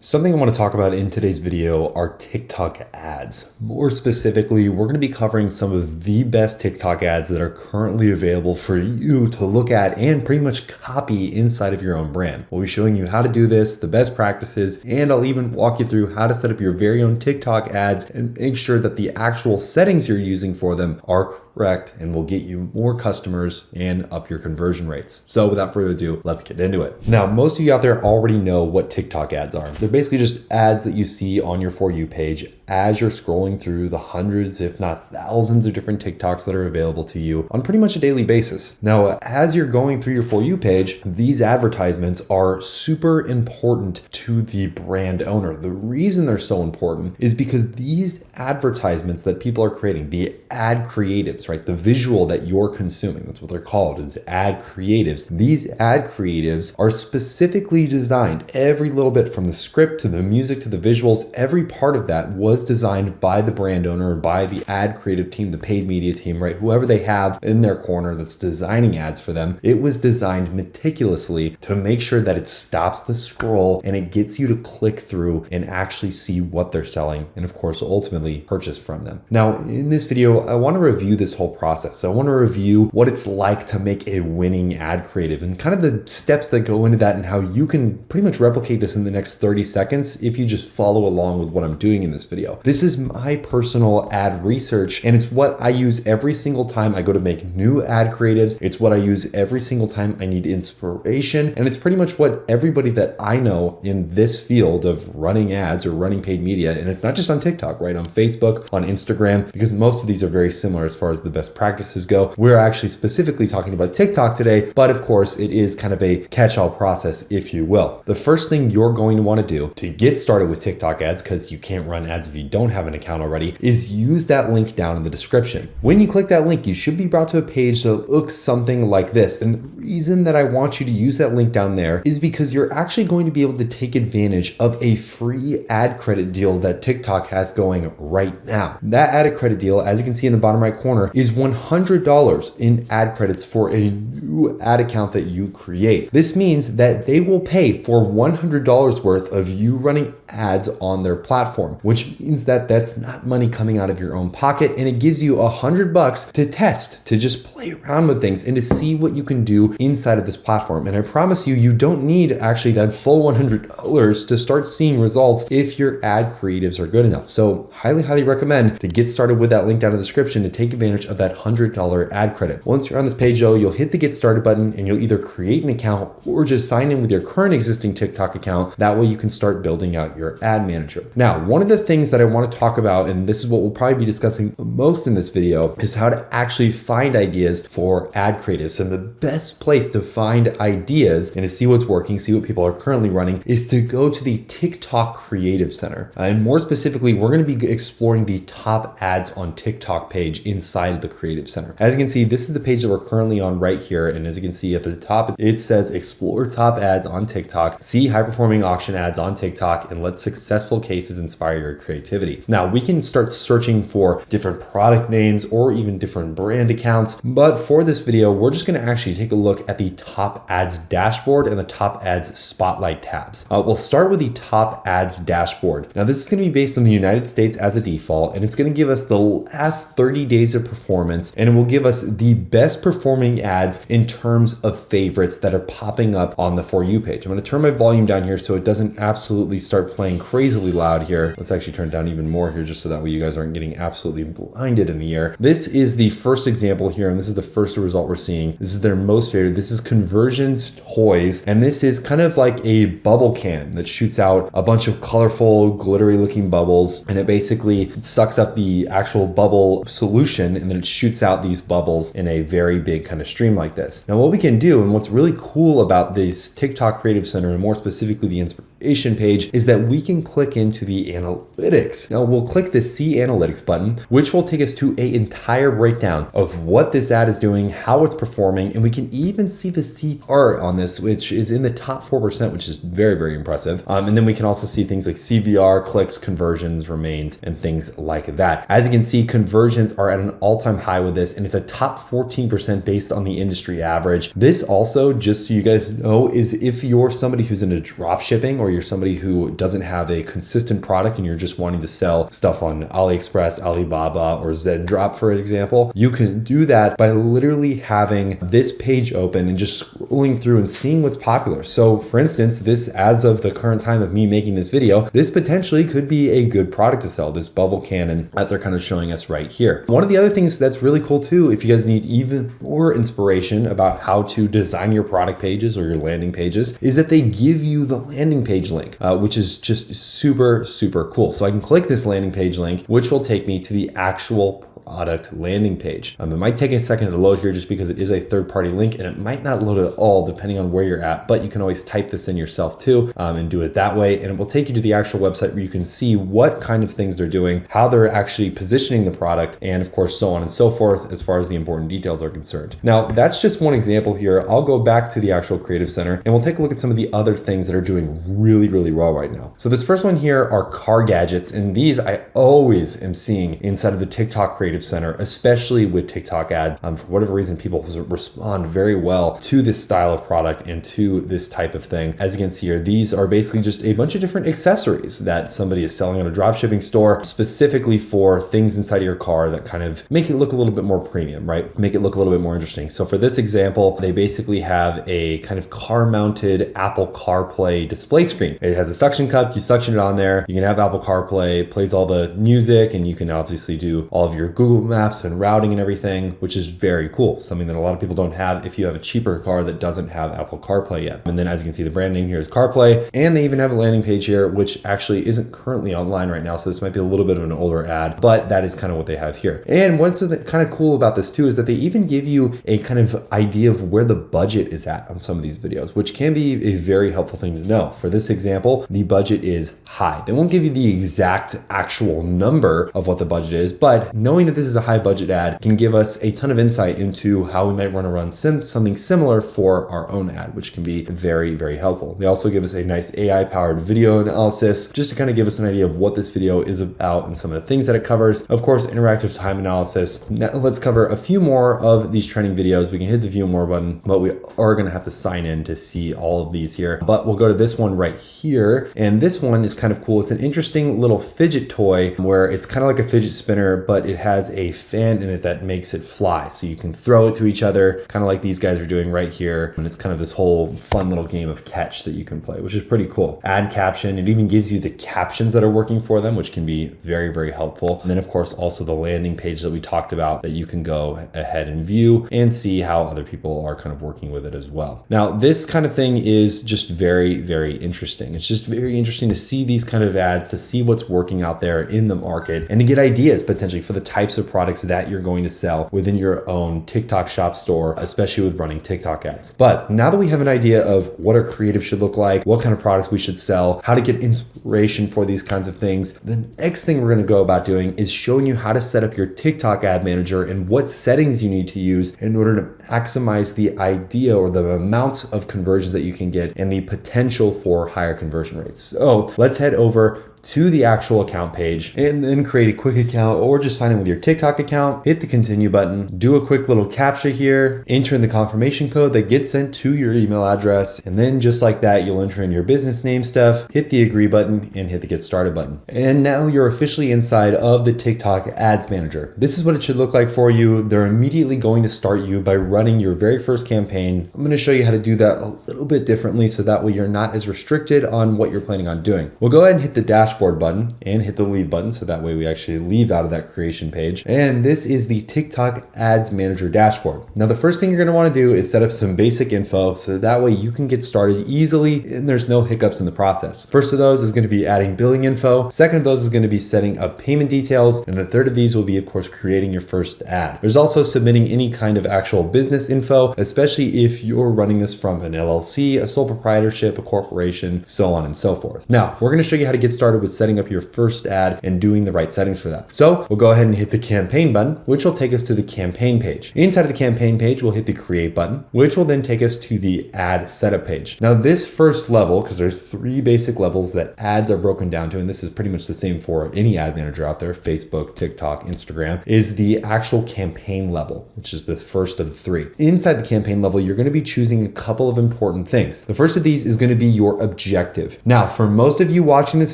Something I want to talk about in today's video are TikTok ads. More specifically, we're going to be covering some of the best TikTok ads that are currently available for you to look at and pretty much copy inside of your own brand. We'll be showing you how to do this, the best practices, and I'll even walk you through how to set up your very own TikTok ads and make sure that the actual settings you're using for them are correct and will get you more customers and up your conversion rates. So without further ado, let's get into it. Now, most of you out there already know what TikTok ads are. They're basically just ads that you see on your For You page as you're scrolling through the hundreds, if not thousands of different TikToks that are available to you on pretty much a daily basis. Now, as you're going through your For You page, these advertisements are super important to the brand owner. The reason they're so important is because these advertisements that people are creating, the ad creatives, right? The visual that you're consuming, that's what they're called, is ad creatives. These ad creatives are specifically designed, every little bit from the script to the music to the visuals, every part of that was designed by the brand owner, by the ad creative team, the paid media team, right? Whoever they have in their corner that's designing ads for them. It was designed meticulously to make sure that it stops the scroll and it gets you to click through and actually see what they're selling and of course ultimately purchase from them. Now in this video, I want to review this whole process. I want to review what it's like to make a winning ad creative and kind of the steps that go into that and how you can pretty much replicate this in the next 30 seconds if you just follow along with what I'm doing in this video. This is my personal ad research and it's what I use every single time I go to make new ad creatives. It's what I use every single time I need inspiration. And it's pretty much what everybody that I know in this field of running ads or running paid media, and it's not just on TikTok, right? On Facebook, on Instagram, because most of these are very similar as far as the best practices go. We're actually specifically talking about TikTok today, but of course it is kind of a catch-all process, if you will. The first thing you're going to want to do to get started with TikTok ads, because you can't run ads if you don't have an account already, is use that link down in the description. When you click that link, you should be brought to a page that looks something like this. And the reason that I want you to use that link down there is because you're actually going to be able to take advantage of a free ad credit deal that TikTok has going right now. That ad credit deal, as you can see in the bottom right corner, is $100 in ad credits for a new ad account that you create. This means that they will pay for $100 worth of you running ads on their platform, which means that that's not money coming out of your own pocket, and it gives you $100 to test, to just play around with things and to see what you can do inside of this platform. And I promise you, you don't need actually that full $100 to start seeing results if your ad creatives are good enough. So highly recommend to get started with that link down in the description to take advantage of that $100 ad credit. Once you're on this page though, you'll hit the get started button and you'll either create an account or just sign in with your current existing TikTok account. That way you can start building out your ad manager. Now, one of the things that I want to talk about, and this is what we'll probably be discussing most in this video, is how to actually find ideas for ad creatives. And the best place to find ideas and to see what's working, see what people are currently running, is to go to the TikTok Creative Center. And more specifically, we're going to be exploring the top ads on TikTok page inside of the Creative Center. As you can see, this is the page that we're currently on right here. And as you can see at the top, it says explore top ads on TikTok, see high performing auction ads on TikTok, and let successful cases inspire your creativity. Now we can start searching for different product names or even different brand accounts. But for this video, we're just going to actually take a look at the top ads dashboard and the top ads spotlight tabs. We'll start with the top ads dashboard. Now this is going to be based on the United States as a default, and it's going to give us the last 30 days of performance, and it will give us the best performing ads in terms of favorites that are popping up on the For You page. I'm going to turn my volume down here so it doesn't absolutely start playing crazily loud here. Let's actually turn it down even more here just so that way you guys aren't getting absolutely blinded in the ear. This is the first example here, and this is the first result we're seeing. This is their most favorite. This is Conversions Toys, and this is kind of like a bubble cannon that shoots out a bunch of colorful, glittery looking bubbles, and it basically sucks up the actual bubble solution, and then it shoots out these bubbles in a very big kind of stream like this. Now what we can do, and what's really cool about this TikTok Creative Center, and more specifically the inspiration page, is that we can click into the analytics. Now we'll click the See Analytics button, which will take us to an entire breakdown of what this ad is doing, how it's performing, and we can even see the CTR on this, which is in the top 4%, which is very impressive. And then we can also see things like CVR, clicks, conversions, remains, and things like that. As you can see, conversions are at an all-time high with this, and it's a top 14% based on the industry average. This also, just so you guys know, is if you're somebody who's into drop shipping or or you're somebody who doesn't have a consistent product and you're just wanting to sell stuff on AliExpress, Alibaba, or Zedrop, for example, you can do that by literally having this page open and just scrolling through and seeing what's popular. So for instance, this, as of the current time of me making this video, this potentially could be a good product to sell, this bubble cannon that they're kind of showing us right here. One of the other things that's really cool too, if you guys need even more inspiration about how to design your product pages or your landing pages, is that they give you the landing page link, which is just super, super cool. So I can click this landing page link, which will take me to the actual product landing page. It might take a second to load here just because it is a third-party link and it might not load at all depending on where you're at, but you can always type this in yourself too and do it that way. And it will take you to the actual website where you can see what kind of things they're doing, how they're actually positioning the product, and of course, so on and so forth as far as the important details are concerned. Now, that's just one example here. I'll go back to the actual Creative Center and we'll take a look at some of the other things that are doing really, really well right now. So this first one here are car gadgets, and these I always am seeing inside of the TikTok Creative Center, especially with TikTok ads. For whatever reason, people respond very well to this style of product and to this type of thing. As you can see here, these are basically just a bunch of different accessories that somebody is selling on a dropshipping store specifically for things inside of your car that kind of make it look a little bit more premium, right? Make it look a little bit more interesting. So for this example, they basically have a kind of car-mounted Apple CarPlay display screen. It has a suction cup, you suction it on there, you can have Apple CarPlay, plays all the music, and you can obviously do all of your Google Maps and routing and everything, which is very cool. Something that a lot of people don't have if you have a cheaper car that doesn't have Apple CarPlay yet. And then as you can see, the brand name here is CarPlay, and they even have a landing page here, which actually isn't currently online right now. So this might be a little bit of an older ad, but that is kind of what they have here. And what's kind of cool about this too is that they even give you a kind of idea of where the budget is at on some of these videos, which can be a very helpful thing to know. For this example, the budget is high. They won't give you the exact actual number of what the budget is, but knowing that this is a high budget ad can give us a ton of insight into how we might want to run something similar for our own ad, which can be very, very helpful. They also give us a nice AI powered video analysis just to kind of give us an idea of what this video is about and some of the things that it covers. Of course, interactive time analysis. Now let's cover a few more of these trending videos. We can hit the view more button, but we are going to have to sign in to see all of these here. But we'll go to this one right here. And this one is kind of cool. It's an interesting little fidget toy where it's kind of like a fidget spinner, but it has a fan in it that makes it fly. So you can throw it to each other, kind of like these guys are doing right here. And it's kind of this whole fun little game of catch that you can play, which is pretty cool. Add caption. It even gives you the captions that are working for them, which can be very, very helpful. And then of course, also the landing page that we talked about that you can go ahead and view and see how other people are kind of working with it as well. Now, this kind of thing is just very, very interesting. It's just very interesting to see these kind of ads, to see what's working out there in the market, and to get ideas potentially for the types of products that you're going to sell within your own TikTok shop store, especially with running TikTok ads. But now that we have an idea of what our creative should look like, what kind of products we should sell, how to get inspiration for these kinds of things, the next thing we're going to go about doing is showing you how to set up your TikTok ad manager and what settings you need to use in order to maximize the idea or the amounts of conversions that you can get and the potential for higher conversion rates. So let's head over to the actual account page and then create a quick account or just sign in with your TikTok account, hit the continue button, do a quick little captcha here, enter in the confirmation code that gets sent to your email address. And then just like that, you'll enter in your business name stuff, hit the agree button and hit the get started button. And now you're officially inside of the TikTok ads manager. This is what it should look like for you. They're immediately going to start you by running your very first campaign. I'm going to show you how to do that a little bit differently so that way you're not as restricted on what you're planning on doing. We'll go ahead and hit the dashboard button and hit the leave button so that way we actually leave out of that creation page. And this is the TikTok Ads Manager dashboard. Now the first thing you're going to want to do is set up some basic info so that way you can get started easily and there's no hiccups in the process. First of those is going to be adding billing info. Second of those is going to be setting up payment details. And the third of these will be, of course, creating your first ad. There's also submitting any kind of actual business info, especially if you're running this from an LLC, a sole proprietorship, a corporation, so on and so forth. Now, we're going to show you how to get started with setting up your first ad and doing the right settings for that. So we'll go ahead and hit the the campaign button, which will take us to the campaign page. Inside of the campaign page, we'll hit the create button, which will then take us to the ad setup page. Now this first level, because there's 3 basic levels that ads are broken down to, and this is pretty much the same for any ad manager out there, Facebook, TikTok, Instagram, is the actual campaign level, which is the first of the 3. Inside the campaign level, you're going to be choosing a couple of important things. The first of these is going to be your objective. Now, for most of you watching this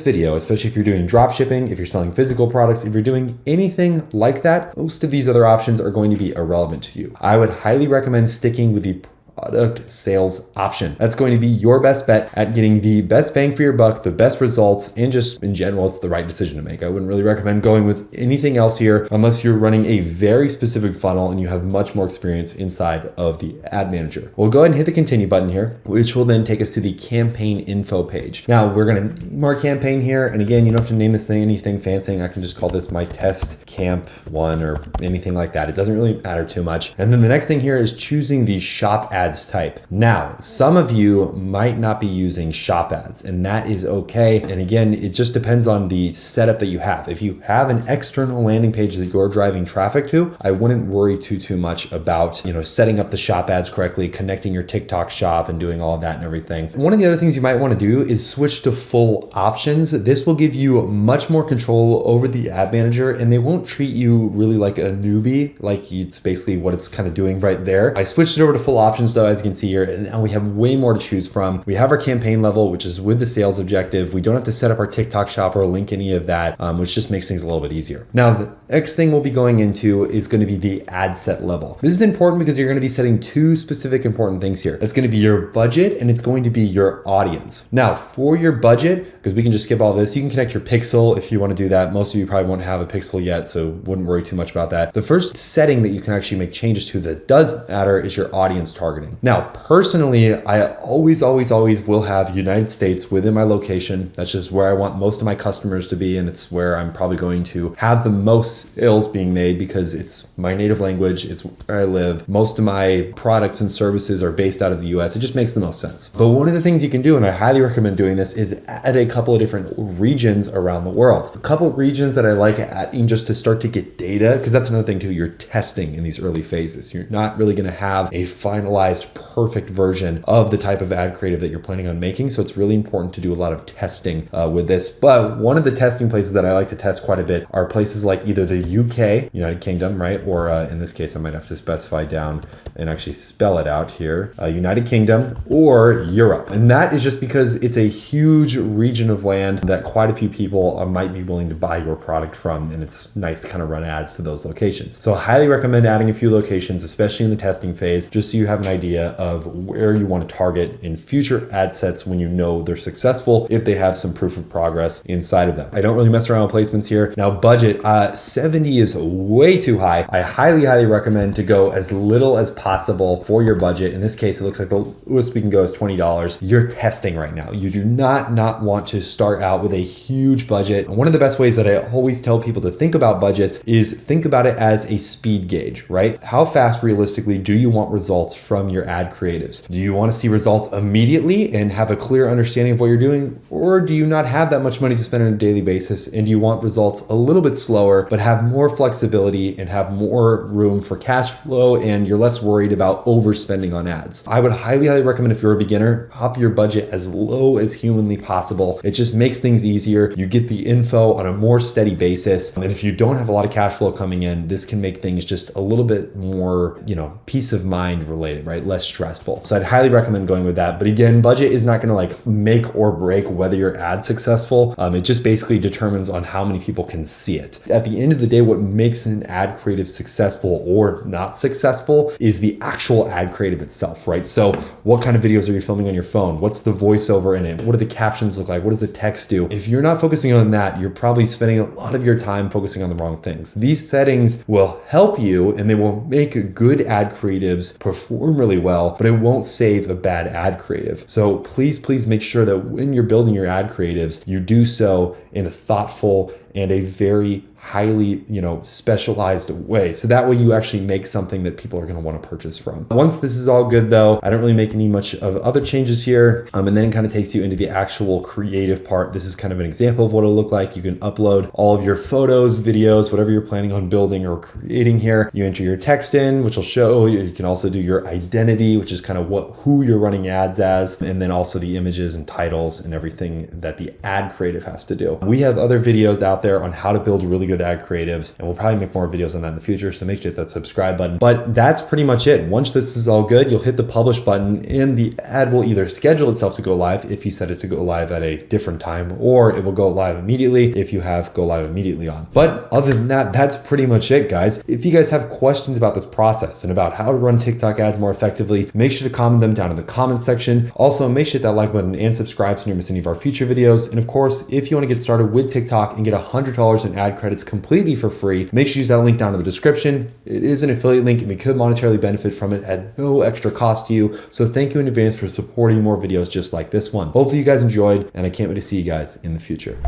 video, especially if you're doing drop shipping, if you're selling physical products, if you're doing anything like that, most of these other options are going to be irrelevant to you. I would highly recommend sticking with the product sales option. That's going to be your best bet at getting the best bang for your buck, the best results, and just in general, it's the right decision to make. I wouldn't really recommend going with anything else here unless you're running a very specific funnel and you have much more experience inside of the ad manager. We'll go ahead and hit the continue button here, which will then take us to the campaign info page. Now we're going to name our campaign here. And again, you don't have to name this thing anything fancy. I can just call this my test camp 1 or anything like that. It doesn't really matter too much. And then the next thing here is choosing the shop ads type. Now, some of you might not be using shop ads, and that is okay. And again, it just depends on the setup that you have. If you have an external landing page that you're driving traffic to, I wouldn't worry too much about, setting up the shop ads correctly, connecting your TikTok shop and doing all of that and everything. One of the other things you might want to do is switch to full options. This will give you much more control over the ad manager, and they won't treat you really like a newbie, like it's basically what it's kind of doing right there. I switched it over to full options though, as you can see here, and now we have way more to choose from. We have our campaign level, which is with the sales objective. We don't have to set up our TikTok shop or link any of that, which just makes things a little bit easier. Now, the next thing we'll be going into is going to be the ad set level. This is important because you're going to be setting 2 specific important things here. It's going to be your budget and it's going to be your audience. Now, for your budget, because we can just skip all this, you can connect your pixel if you want to do that. Most of you probably won't have a pixel yet, so wouldn't worry too much about that. The first setting that you can actually make changes to that does matter is your audience targeting. Now, personally, I always will have United States within my location. That's just where I want most of my customers to be, and it's where I'm probably going to have the most sales being made because it's my native language, it's where I live. Most of my products and services are based out of the US. It just makes the most sense. But one of the things you can do, and I highly recommend doing this, is add a couple of different regions around the world. A couple of regions that I like adding just to start to get data, because that's another thing too, you're testing in these early phases. You're not really gonna have a finalized perfect version of the type of ad creative that you're planning on making. So it's really important to do a lot of testing with this. But one of the testing places that I like to test quite a bit are places like either the UK, United Kingdom, right? Or in this case, I might have to specify down and actually spell it out here, United Kingdom or Europe. And that is just because it's a huge region of land that quite a few people might be willing to buy your product from. And it's nice to kind of run ads to those locations. So I highly recommend adding a few locations, especially in the testing phase, just so you have an idea of where you want to target in future ad sets when you know they're successful, if they have some proof of progress inside of them. I don't really mess around with placements here. Now, budget, 70 is way too high. I highly recommend to go as little as possible for your budget. In this case, it looks like the lowest we can go is $20. You're testing right now. You do not want to start out with a huge budget. And one of the best ways that I always tell people to think about budgets is think about it as a speed gauge, right? How fast realistically do you want results from your ad creatives? Do you want to see results immediately and have a clear understanding of what you're doing? Or do you not have that much money to spend on a daily basis and you want results a little bit slower, but have more flexibility and have more room for cash flow and you're less worried about overspending on ads? I would highly recommend, if you're a beginner, pop your budget as low as humanly possible. It just makes things easier. You get the info on a more steady basis. And if you don't have a lot of cash flow coming in, this can make things just a little bit more, peace of mind related, right? Less stressful. So I'd highly recommend going with that. But again, budget is not going to make or break whether your ad's successful. It just basically determines on how many people can see it. At the end of the day, what makes an ad creative successful or not successful is the actual ad creative itself, right? So what kind of videos are you filming on your phone? What's the voiceover in it? What do the captions look like? What does the text do? If you're not focusing on that, you're probably spending a lot of your time focusing on the wrong things. These settings will help you and they will make good ad creatives perform really well, but it won't save a bad ad creative. So please make sure that when you're building your ad creatives, you do so in a thoughtful and a very highly, specialized way. So that way you actually make something that people are going to want to purchase from. Once this is all good though, I don't really make any much of other changes here. And then it kind of takes you into the actual creative part. This is kind of an example of what it'll look like. You can upload all of your photos, videos, whatever you're planning on building or creating here. You enter your text in, which will show you. You can also do your identity, which is kind of who you're running ads as, and then also the images and titles and everything that the ad creative has to do. We have other videos out there on how to build really good ad creatives, and we'll probably make more videos on that in the future, so make sure you hit that subscribe button. But that's pretty much it. Once this is all good, you'll hit the publish button and the ad will either schedule itself to go live if you set it to go live at a different time, or it will go live immediately if you have go live immediately on. But other than that, that's pretty much it, guys. If you guys have questions about this process and about how to run TikTok ads more effectively, make sure to comment them down in the comments section. Also, make sure to hit that like button and subscribe so you don't miss any of our future videos. And of course, if you want to get started with TikTok and get $100 in ad credits completely for free, make sure you use that link down in the description. It is an affiliate link and we could monetarily benefit from it at no extra cost to you. So thank you in advance for supporting more videos just like this one. Hopefully you guys enjoyed, and I can't wait to see you guys in the future.